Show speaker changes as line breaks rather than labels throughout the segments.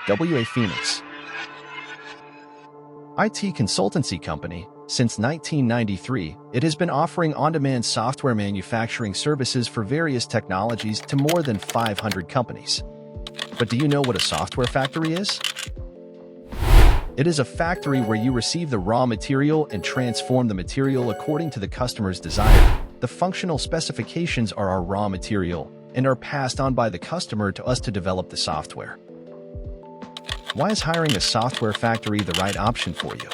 WAFX. IT consultancy company. Since 1993, it has been offering on-demand software manufacturing services for various technologies to more than 500 companies. But do you know what a software factory is? It is a factory where you receive the raw material and transform the material according to the customer's desire. The functional specifications are our raw material and are passed on by the customer to us to develop the software. Why is hiring a software factory the right option for you?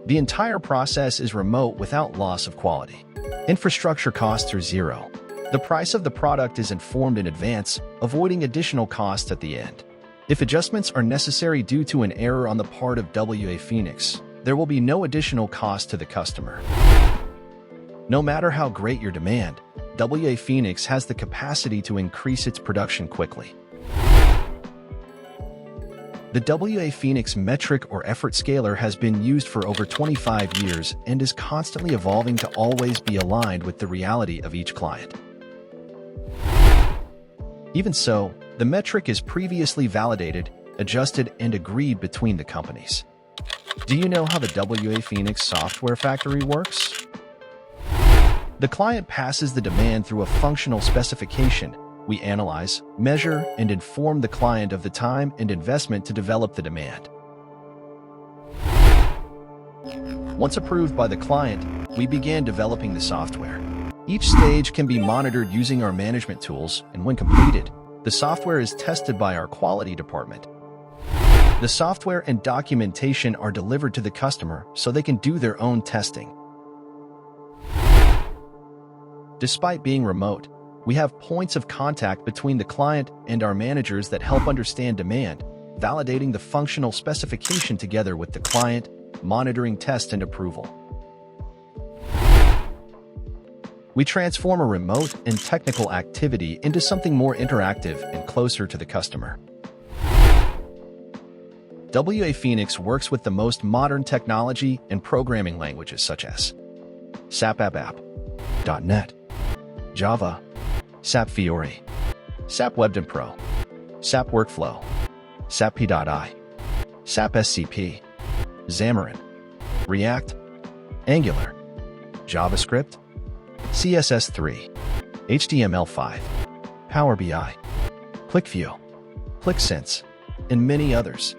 The entire process is remote without loss of quality. Infrastructure costs are zero. The price of the product is informed in advance, avoiding additional costs at the end. If adjustments are necessary due to an error on the part of WAFX, there will be no additional cost to the customer. No matter how great your demand, WAFX has the capacity to increase its production quickly. The WAFX metric or effort scaler has been used for over 25 years and is constantly evolving to always be aligned with the reality of each client. Even so, the metric is previously validated, adjusted, and agreed between the companies. Do you know how the WAFX software factory works? The client passes the demand through a functional specification. We analyze, measure, and inform the client of the time and investment to develop the demand. Once approved by the client, we began developing the software. Each stage can be monitored using our management tools, and when completed, the software is tested by our quality department. The software and documentation are delivered to the customer so they can do their own testing. Despite being remote, we have points of contact between the client and our managers that help understand demand, validating the functional specification together with the client, monitoring test and approval. We transform a remote and technical activity into something more interactive and closer to the customer. WAFX works with the most modern technology and programming languages such as SAP ABAP, .NET, Java, SAP Fiori, SAP WebDev Pro, SAP Workflow, SAP P.I, SAP SCP, Xamarin, React, Angular, JavaScript, CSS3, HTML5, Power BI, QlikView, QlikSense, and many others.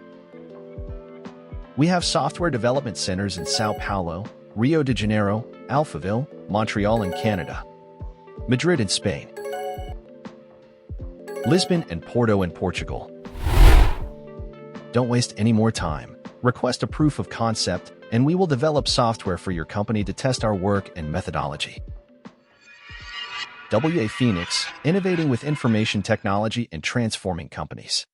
We have software development centers in São Paulo, Rio de Janeiro, Alphaville, Montreal in Canada, Madrid in Spain, Lisbon and Porto in Portugal. Don't waste any more time. Request a proof of concept, and we will develop software for your company to test our work and methodology. WAFX, innovating with information technology and transforming companies.